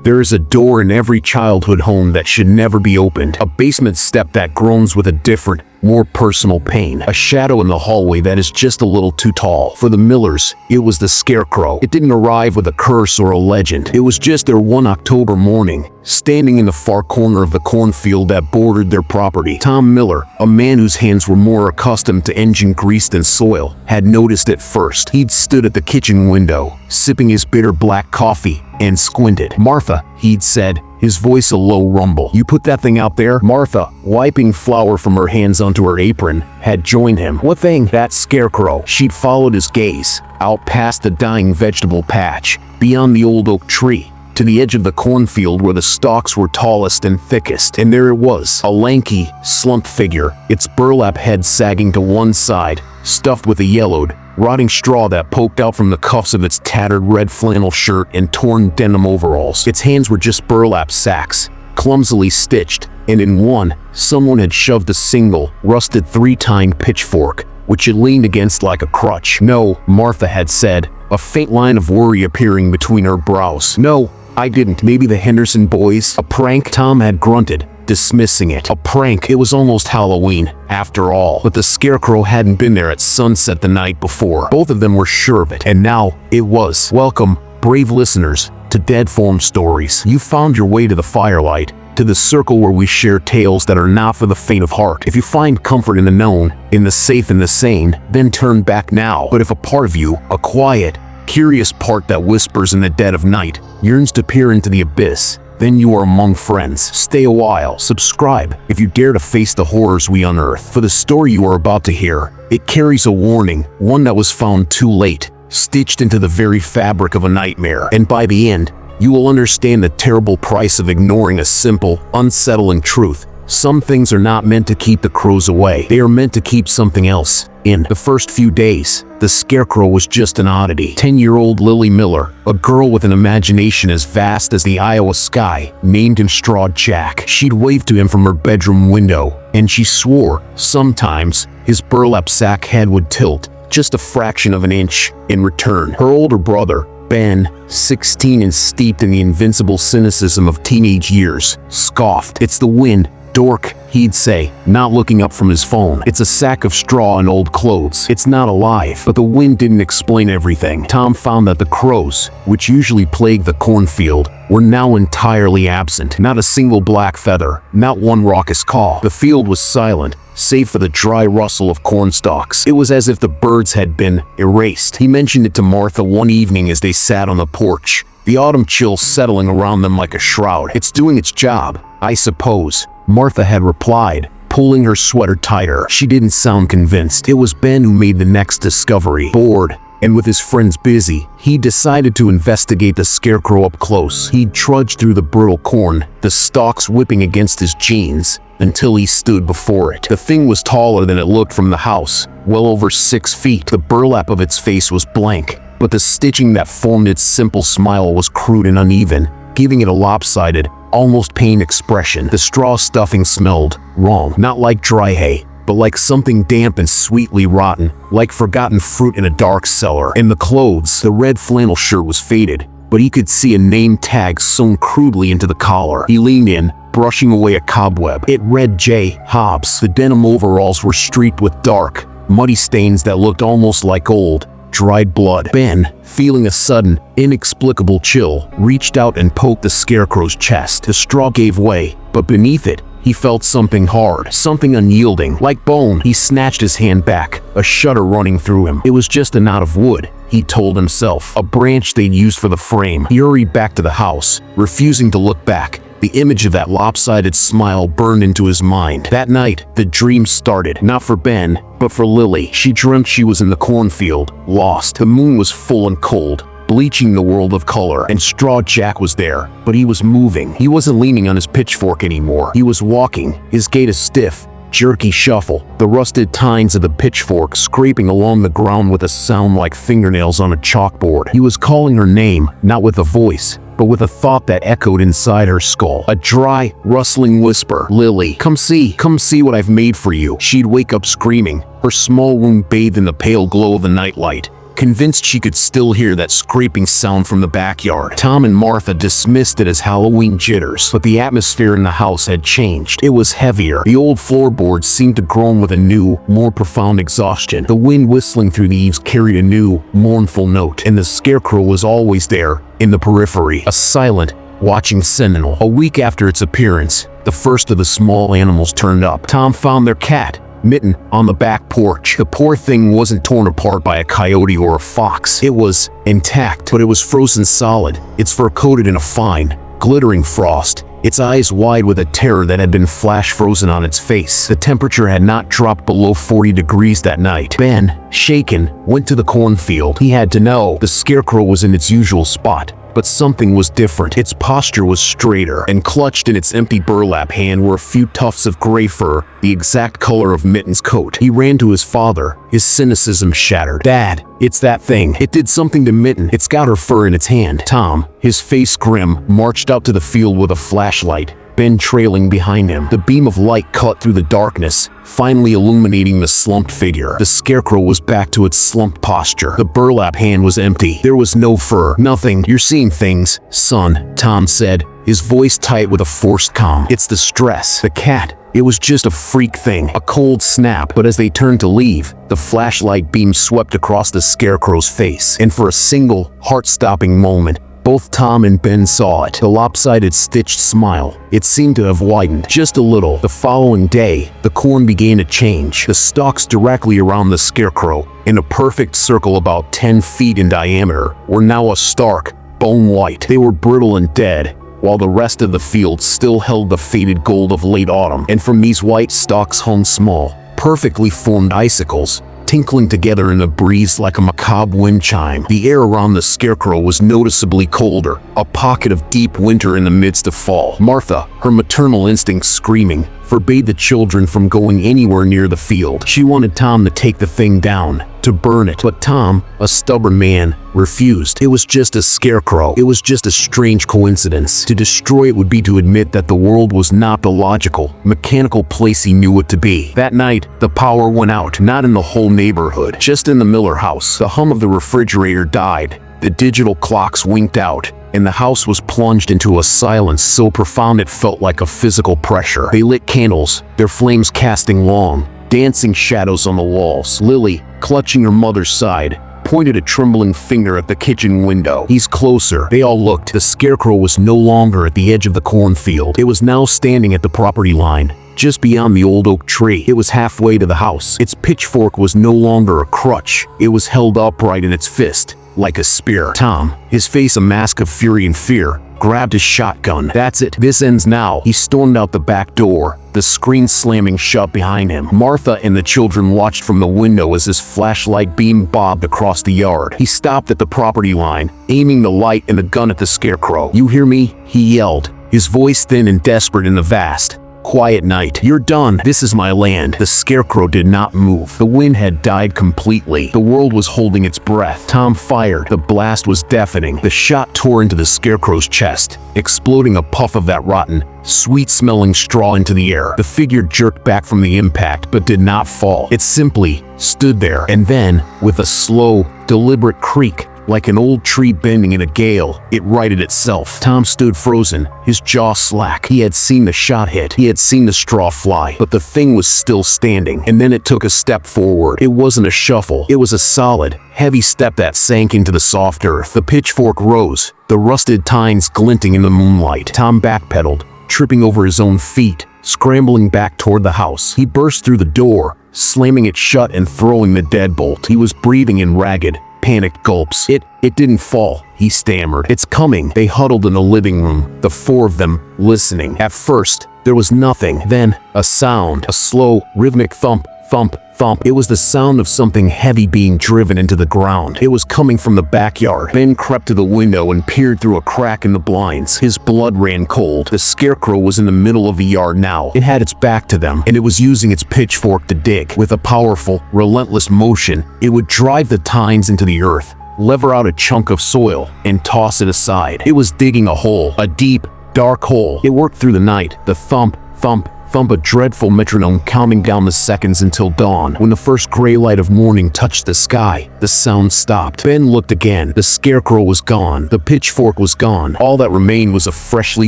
There is a door in every childhood home that should never be opened. A basement step that groans with a different, more personal pain. A shadow in the hallway that is just a little too tall. For the Millers, it was the Scarecrow. It didn't arrive with a curse or a legend. It was just their one October morning, standing in the far corner of the cornfield that bordered their property. Tom Miller, a man whose hands were more accustomed to engine grease than soil, had noticed it first. He'd stood at the kitchen window, sipping his bitter black coffee, and squinted. "Martha," he'd said, his voice a low rumble. "You put that thing out there?" Martha, wiping flour from her hands onto her apron, had joined him. "What thing?" "That Scarecrow." She'd followed his gaze, out past the dying vegetable patch, beyond the old oak tree, to the edge of the cornfield where the stalks were tallest and thickest. And there it was, a lanky, slumped figure, its burlap head sagging to one side, stuffed with a yellowed, rotting straw that poked out from the cuffs of its tattered red flannel shirt and torn denim overalls. Its hands were just burlap sacks, clumsily stitched, and in one, someone had shoved a single, rusted three-tined pitchfork, which it leaned against like a crutch. "No," Martha had said, a faint line of worry appearing between her brows. "No, I didn't." "Maybe the Henderson boys? A prank?" Tom had grunted, dismissing it. A prank. It was almost Halloween, after all. But the Scarecrow hadn't been there at sunset the night before. Both of them were sure of it. And now, it was. Welcome, brave listeners, to Deadform Stories. You found your way to the firelight, to the circle where we share tales that are not for the faint of heart. If you find comfort in the known, in the safe and the sane, then turn back now. But if a part of you, a quiet, curious part that whispers in the dead of night, yearns to peer into the abyss, then you are among friends. Stay a while. Subscribe if you dare to face the horrors we unearth. For the story you are about to hear, it carries a warning, one that was found too late, stitched into the very fabric of a nightmare. And by the end, you will understand the terrible price of ignoring a simple, unsettling truth. Some things are not meant to keep the crows away. They are meant to keep something else in. The first few days, the Scarecrow was just an oddity. 10-year-old Lily Miller, a girl with an imagination as vast as the Iowa sky, named him Straw Jack. She'd wave to him from her bedroom window, and she swore, sometimes, his burlap sack head would tilt, just a fraction of an inch, in return. Her older brother, Ben, 16 and steeped in the invincible cynicism of teenage years, scoffed. "It's the wind, dork," he'd say, not looking up from his phone. "It's a sack of straw and old clothes. It's not alive." But the wind didn't explain everything. Tom found that the crows, which usually plagued the cornfield, were now entirely absent. Not a single black feather, not one raucous caw. The field was silent, save for the dry rustle of corn stalks. It was as if the birds had been erased. He mentioned it to Martha one evening as they sat on the porch, the autumn chill settling around them like a shroud. "It's doing its job, I suppose," Martha had replied, pulling her sweater tighter. She didn't sound convinced. It was Ben who made the next discovery. Bored, and with his friends busy, he decided to investigate the Scarecrow up close. He'd trudged through the brittle corn, the stalks whipping against his jeans, until he stood before it. The thing was taller than it looked from the house, well over 6 feet. The burlap of its face was blank, but the stitching that formed its simple smile was crude and uneven, giving it a lopsided, almost pained expression. The straw stuffing smelled wrong, not like dry hay, but like something damp and sweetly rotten, like forgotten fruit in a dark cellar. And the clothes, the red flannel shirt was faded, but he could see a name tag sewn crudely into the collar. He leaned in, brushing away a cobweb. It read J. Hobbs. The denim overalls were streaked with dark, muddy stains that looked almost like old, dried blood. Ben, feeling a sudden, inexplicable chill, reached out and poked the Scarecrow's chest. The straw gave way, but beneath it, he felt something hard, something unyielding, like bone. He snatched his hand back, a shudder running through him. It was just a knot of wood, he told himself, a branch they'd used for the frame. He hurried back to the house, refusing to look back. The image of that lopsided smile burned into his mind. That night, the dream started, not for Ben, but for Lily. She dreamt she was in the cornfield, lost. The moon was full and cold, bleaching the world of color, and Straw Jack was there, but he was moving. He wasn't leaning on his pitchfork anymore. He was walking, his gait a stiff, jerky shuffle, the rusted tines of the pitchfork scraping along the ground with a sound like fingernails on a chalkboard. He was calling her name, not with a voice, but with a thought that echoed inside her skull. A dry, rustling whisper. "Lily, come see what I've made for you." She'd wake up screaming, her small room bathed in the pale glow of the nightlight. convinced she could still hear that scraping sound from the backyard. Tom and Martha dismissed it as Halloween jitters, but the atmosphere in the house had changed. It was heavier. The old floorboards seemed to groan with a new, more profound exhaustion. The wind whistling through the eaves carried a new, mournful note, and the Scarecrow was always there, in the periphery, a silent, watching sentinel. A week after its appearance, the first of the small animals turned up. Tom found their cat, Mitten, on the back porch. The poor thing wasn't torn apart by a coyote or a fox. It was intact, but it was frozen solid, its fur coated in a fine, glittering frost, its eyes wide with a terror that had been flash frozen on its face. The temperature had not dropped below 40 degrees that night. Ben, shaken, went to the cornfield. He had to know. The Scarecrow was in its usual spot, but something was different. Its posture was straighter, and clutched in its empty burlap hand were a few tufts of gray fur, the exact color of Mitten's coat. He ran to his father, his cynicism shattered. "Dad, it's that thing. It did something to Mitten. It's got her fur in its hand." Tom, his face grim, marched out to the field with a flashlight, Ben trailing behind him. The beam of light cut through the darkness, finally illuminating the slumped figure. The Scarecrow was back to its slumped posture. The burlap hand was empty. There was no fur. Nothing. "You're seeing things, son," Tom said, his voice tight with a forced calm. "It's the stress. The cat. It was just a freak thing, a cold snap." But as they turned to leave, the flashlight beam swept across the Scarecrow's face, and for a single, heart-stopping moment, both Tom and Ben saw it. The lopsided, stitched smile. It seemed to have widened just a little. The following day, the corn began to change. The stalks directly around the Scarecrow, in a perfect circle about 10 feet in diameter, were now a stark, bone white. They were brittle and dead, while the rest of the field still held the faded gold of late autumn. And from these white stalks hung small, perfectly formed icicles, tinkling together in the breeze like a macabre wind chime. The air around the Scarecrow was noticeably colder, a pocket of deep winter in the midst of fall. Martha, her maternal instincts screaming, forbade the children from going anywhere near the field. She wanted Tom to take the thing down, to burn it. But Tom, a stubborn man, refused. It was just a Scarecrow. It was just a strange coincidence. To destroy it would be to admit that the world was not the logical, mechanical place he knew it to be. That night, the power went out, not in the whole neighborhood, just in the Miller house. The hum of the refrigerator died, the digital clocks winked out, and the house was plunged into a silence so profound it felt like a physical pressure. They lit candles, their flames casting long, dancing shadows on the walls. Lily, clutching her mother's side, pointed a trembling finger at the kitchen window. "He's closer." They all looked. The Scarecrow was no longer at the edge of the cornfield. It was now standing at the property line, just beyond the old oak tree. It was halfway to the house. Its pitchfork was no longer a crutch. It was held upright in its fist, like a spear. Tom, his face a mask of fury and fear, grabbed his shotgun. "That's it. This ends now." He stormed out the back door, the screen slamming shut behind him. Martha and the children watched from the window as his flashlight beam bobbed across the yard. He stopped at the property line, aiming the light and the gun at the Scarecrow. "You hear me?" he yelled, his voice thin and desperate in the vast, quiet night. "You're done. This is my land." The Scarecrow did not move. The wind had died completely. The world was holding its breath. Tom fired. The blast was deafening. The shot tore into the Scarecrow's chest, exploding a puff of that rotten, sweet-smelling straw into the air. The figure jerked back from the impact but did not fall. It simply stood there. And then, with a slow, deliberate creak, like an old tree bending in a gale, it righted itself. Tom stood frozen, his jaw slack. He had seen the shot hit. He had seen the straw fly. But the thing was still standing. And then it took a step forward. It wasn't a shuffle. It was a solid, heavy step that sank into the soft earth. The pitchfork rose, the rusted tines glinting in the moonlight. Tom backpedaled, tripping over his own feet, scrambling back toward the house. He burst through the door, slamming it shut and throwing the deadbolt. He was breathing in ragged, panicked gulps. It didn't fall, he stammered. "It's coming." They huddled in the living room, the four of them, listening. At first, there was nothing. Then, a sound, a slow, rhythmic thump, thump, thump. It was the sound of something heavy being driven into the ground. It was coming from the backyard. Ben crept to the window and peered through a crack in the blinds. His blood ran cold. The Scarecrow was in the middle of the yard now. It had its back to them, and it was using its pitchfork to dig. With a powerful, relentless motion, it would drive the tines into the earth, lever out a chunk of soil, and toss it aside. It was digging a hole, a deep, dark hole. It worked through the night. The thump, thump, thump a dreadful metronome counting down the seconds until dawn. When the first gray light of morning touched the sky, the sound stopped. Ben looked again. The scarecrow was gone. The pitchfork was gone. All that remained was a freshly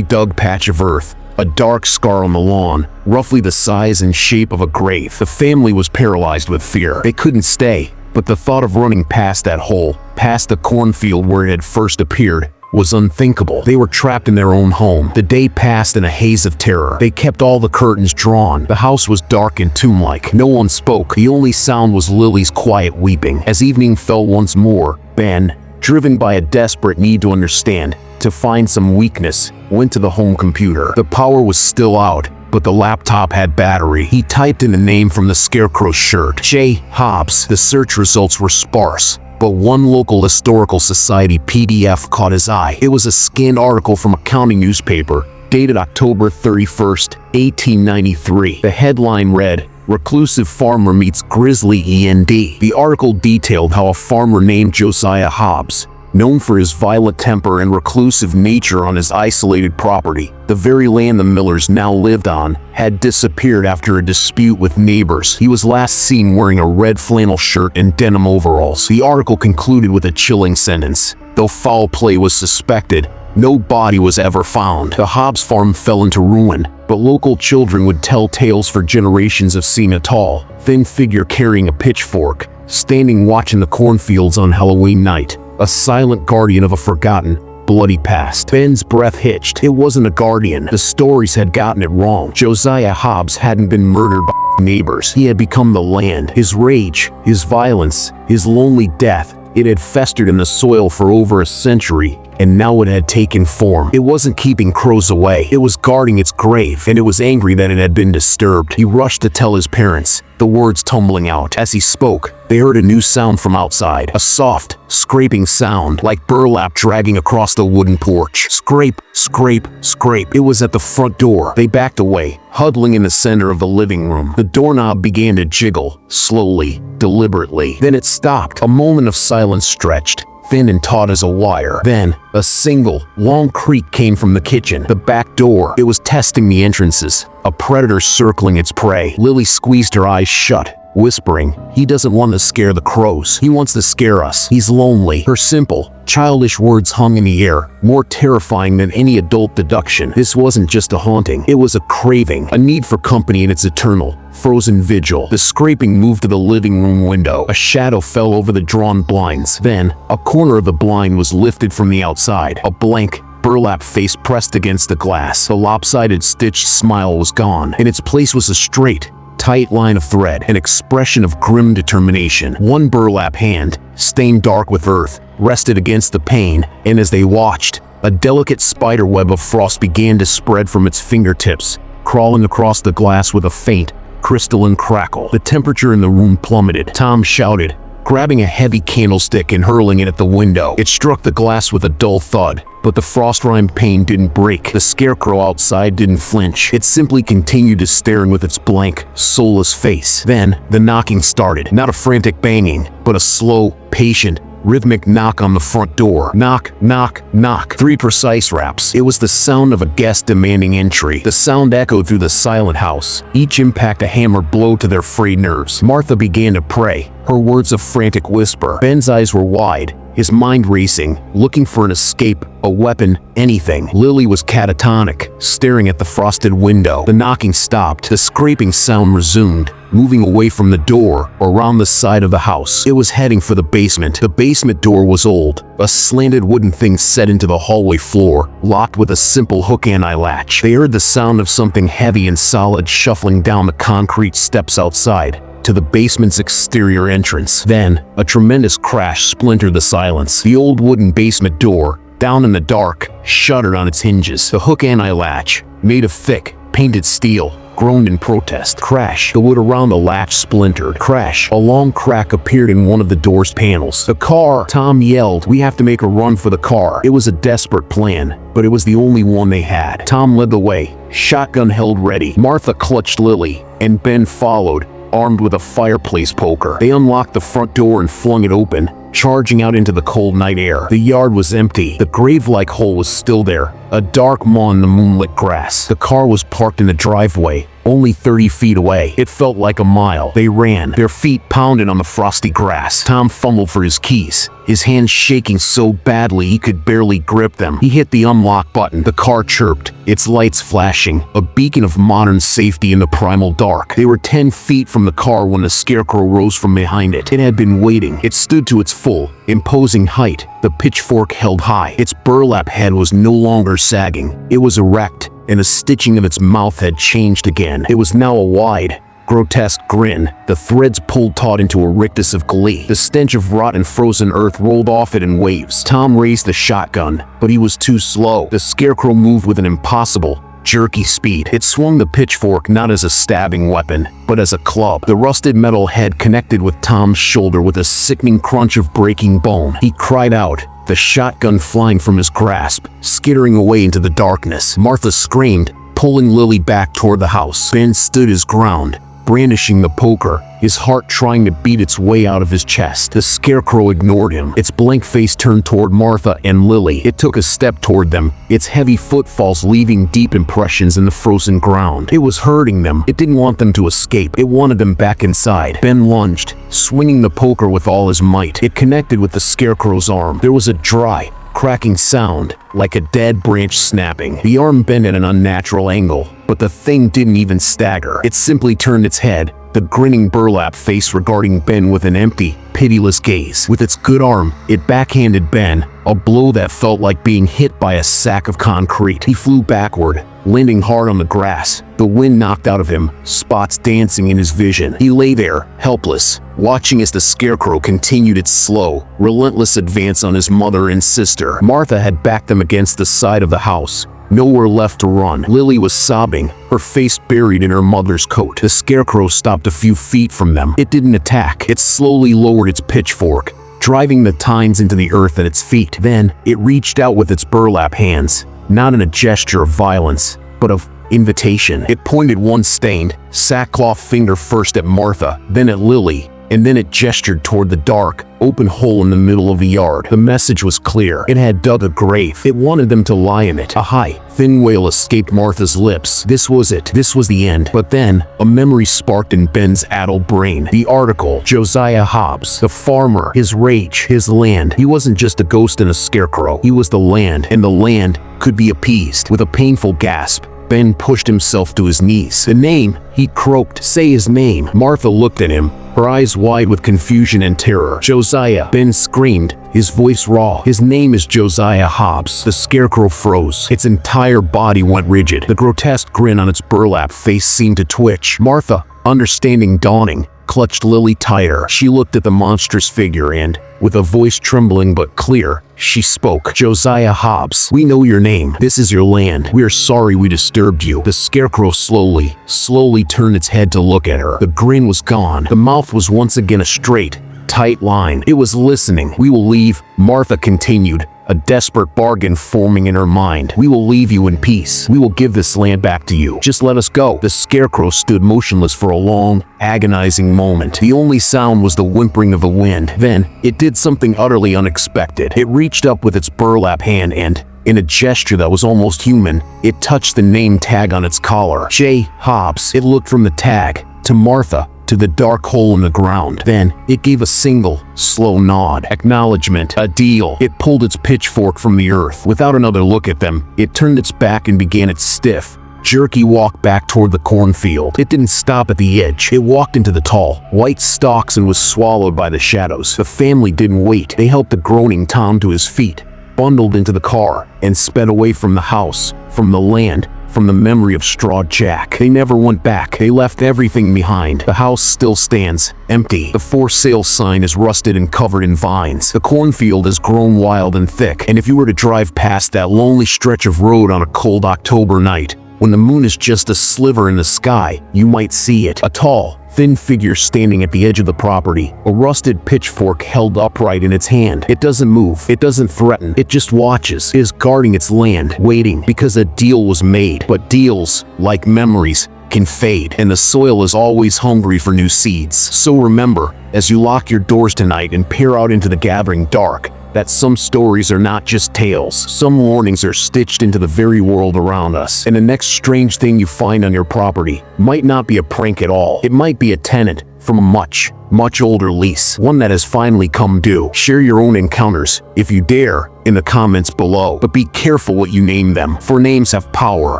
dug patch of earth, a dark scar on the lawn, roughly the size and shape of a grave. The family was paralyzed with fear. They couldn't stay, but the thought of running past that hole, past the cornfield where it had first appeared, was unthinkable. They were trapped in their own home. The day passed in a haze of terror. They kept all the curtains drawn. The house was dark and tomb-like. No one spoke. The only sound was Lily's quiet weeping. As evening fell once more, Ben, driven by a desperate need to understand, to find some weakness, went to the home computer. The power was still out, but the laptop had battery. He typed in a name from the Scarecrow shirt, J. Hobbs. The search results were sparse, but one local historical society PDF caught his eye. It was a scanned article from a county newspaper, dated October 31st, 1893. The headline read, "Reclusive Farmer Meets Grizzly END." The article detailed how a farmer named Josiah Hobbs, known for his violent temper and reclusive nature on his isolated property, the very land the Millers now lived on, had disappeared after a dispute with neighbors. He was last seen wearing a red flannel shirt and denim overalls. The article concluded with a chilling sentence: though foul play was suspected, no body was ever found. The Hobbs farm fell into ruin, but local children would tell tales for generations of seeing a tall, thin figure carrying a pitchfork, standing watching the cornfields on Halloween night, a silent guardian of a forgotten, bloody past. Ben's breath hitched. It wasn't a guardian. The stories had gotten it wrong. Josiah Hobbs hadn't been murdered by neighbors. He had become the land. His rage, his violence, his lonely death, it had festered in the soil for over a century, and now it had taken form. It wasn't keeping crows away. It was guarding its grave, and it was angry that it had been disturbed. He rushed to tell his parents, the words tumbling out. As he spoke, they heard a new sound from outside, a soft, scraping sound, like burlap dragging across the wooden porch. Scrape, scrape, scrape. It was at the front door. They backed away, huddling in the center of the living room. The doorknob began to jiggle, slowly, deliberately. Then it stopped. A moment of silence stretched, thin and taut as a wire. Then, a single, long creak came from the kitchen. The back door. It was testing the entrances, a predator circling its prey. Lily squeezed her eyes shut, whispering, "He doesn't want to scare the crows. He wants to scare us. He's lonely." Her simple, childish words hung in the air, more terrifying than any adult deduction. This wasn't just a haunting. It was a craving, a need for company in its eternal, frozen vigil. The scraping moved to the living room window. A shadow fell over the drawn blinds. Then, a corner of the blind was lifted from the outside. A blank, burlap face pressed against the glass. The lopsided stitched smile was gone. In its place was a straight, tight line of thread, an expression of grim determination. One burlap hand, stained dark with earth, rested against the pane, and as they watched, a delicate spider web of frost began to spread from its fingertips, crawling across the glass with a faint, crystalline crackle. The temperature in the room plummeted. Tom shouted, grabbing a heavy candlestick and hurling it at the window. It struck the glass with a dull thud, but the frost-rimed pane didn't break. The scarecrow outside didn't flinch. It simply continued to stare with its blank, soulless face. Then, the knocking started. Not a frantic banging, but a slow, patient, rhythmic knock on the front door. Knock, knock, knock. 3 precise raps. It was the sound of a guest demanding entry. The sound echoed through the silent house, each impact a hammer blow to their frayed nerves. Martha began to pray, her words a frantic whisper. Ben's eyes were wide, his mind racing, looking for an escape, a weapon, anything. Lily was catatonic, staring at the frosted window. The knocking stopped. The scraping sound resumed, moving away from the door, around the side of the house. It was heading for the basement. The basement door was old, a slanted wooden thing set into the hallway floor, locked with a simple hook anti-latch. They heard the sound of something heavy and solid shuffling down the concrete steps outside, to the basement's exterior entrance. Then, a tremendous crash splintered the silence. The old wooden basement door, down in the dark, shuddered on its hinges. The hook anti-latch, made of thick, painted steel, groaned in protest. Crash. The wood around the latch splintered. Crash. A long crack appeared in one of the door's panels. The car! Tom yelled. We have to make a run for the car. It was a desperate plan, but it was the only one they had. Tom led the way, shotgun held ready. Martha clutched Lily, and Ben followed, armed with a fireplace poker. They unlocked the front door and flung it open, charging out into the cold night air. The yard was empty. The grave-like hole was still there, a dark maw in the moonlit grass. The car was parked in the driveway, only 30 feet away. It felt like a mile. They ran, their feet pounded on the frosty grass. Tom fumbled for his keys, his hands shaking so badly he could barely grip them. He hit the unlock button. The car chirped, its lights flashing, a beacon of modern safety in the primal dark. They were 10 feet from the car when the Scarecrow rose from behind it. It had been waiting. It stood to its full, imposing height, the pitchfork held high. Its burlap head was no longer sagging. It was erect, and the stitching of its mouth had changed again. It was now a wide, grotesque grin, the threads pulled taut into a rictus of glee. The stench of rotten frozen earth rolled off it in waves. Tom raised the shotgun, but he was too slow. The Scarecrow moved with an impossible, jerky speed. It swung the pitchfork not as a stabbing weapon, but as a club. The rusted metal head connected with Tom's shoulder with a sickening crunch of breaking bone. He cried out, the shotgun flying from his grasp, skittering away into the darkness. Martha screamed, pulling Lily back toward the house. Ben stood his ground, brandishing the poker, his heart trying to beat its way out of his chest. The Scarecrow ignored him, its blank face turned toward Martha and Lily. It took a step toward them, its heavy footfalls leaving deep impressions in the frozen ground. It was hurting them. It didn't want them to escape. It wanted them back inside. Ben lunged, swinging the poker with all his might. It connected with the Scarecrow's arm. There was a dry, cracking sound, like a dead branch snapping. The arm bent at an unnatural angle, but the thing didn't even stagger. It simply turned its head, the grinning burlap face regarding Ben with an empty, pitiless gaze. With its good arm, it backhanded Ben, a blow that felt like being hit by a sack of concrete. He flew backward, landing hard on the grass. The wind knocked out of him, spots dancing in his vision. He lay there, helpless, watching as the Scarecrow continued its slow, relentless advance on his mother and sister. Martha had backed them against the side of the house, nowhere left to run. Lily was sobbing, her face buried in her mother's coat. The Scarecrow stopped a few feet from them. It didn't attack. It slowly lowered its pitchfork, driving the tines into the earth at its feet. Then, it reached out with its burlap hands, not in a gesture of violence, but of invitation. It pointed one stained, sackcloth finger first at Martha, then at Lily, and then it gestured toward the dark, open hole in the middle of the yard. The message was clear. It had dug a grave. It wanted them to lie in it. A high, thin wail escaped Martha's lips. This was it. This was the end. But then, a memory sparked in Ben's addled brain. The article. Josiah Hobbs, the farmer, his rage, his land. He wasn't just a ghost and a scarecrow. He was the land, and the land could be appeased. With a painful gasp, Ben pushed himself to his knees. The name, he croaked. Say his name. Martha looked at him, her eyes wide with confusion and terror. Josiah, Ben screamed, his voice raw. His name is Josiah Hobbs. The Scarecrow froze. Its entire body went rigid. The grotesque grin on its burlap face seemed to twitch. Martha, understanding dawning, clutched Lily tighter. She looked at the monstrous figure and, with a voice trembling but clear, she spoke. Josiah Hobbs, we know your name. This is your land. We are sorry we disturbed you. The Scarecrow slowly turned its head to look at her. The grin was gone. The mouth was once again a straight, tight line. It was listening. We will leave, Martha continued, a desperate bargain forming in her mind. We will leave you in peace. We will give this land back to you. Just let us go. The Scarecrow stood motionless for a long, agonizing moment. The only sound was the whimpering of the wind. Then, it did something utterly unexpected. It reached up with its burlap hand and, in a gesture that was almost human, it touched the name tag on its collar. J. Hobbs. It looked from the tag, to Martha, to the dark hole in the ground. Then, it gave a single, slow nod. Acknowledgement. A deal. It pulled its pitchfork from the earth. Without another look at them, it turned its back and began its stiff, jerky walk back toward the cornfield. It didn't stop at the edge. It walked into the tall, white stalks and was swallowed by the shadows. The family didn't wait. They helped the groaning Tom to his feet, bundled into the car, and sped away from the house, from the land, from the memory of Straw Jack. They never went back. They left everything behind. The house still stands, empty. The for sale sign is rusted and covered in vines. The cornfield has grown wild and thick, and if you were to drive past that lonely stretch of road on a cold October night, when the moon is just a sliver in the sky, you might see it. A tall, thin figure standing at the edge of the property, a rusted pitchfork held upright in its hand. It doesn't move. It doesn't threaten. It just watches. It is guarding its land, waiting, because a deal was made. But deals, like memories, can fade, and the soil is always hungry for new seeds. So remember, as you lock your doors tonight and peer out into the gathering dark, that some stories are not just tales. Some warnings are stitched into the very world around us. And the next strange thing you find on your property might not be a prank at all. It might be a tenant from a much older lease, one that has finally come due. Share your own encounters, if you dare, in the comments below. But be careful what you name them, for names have power,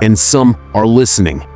and some are listening.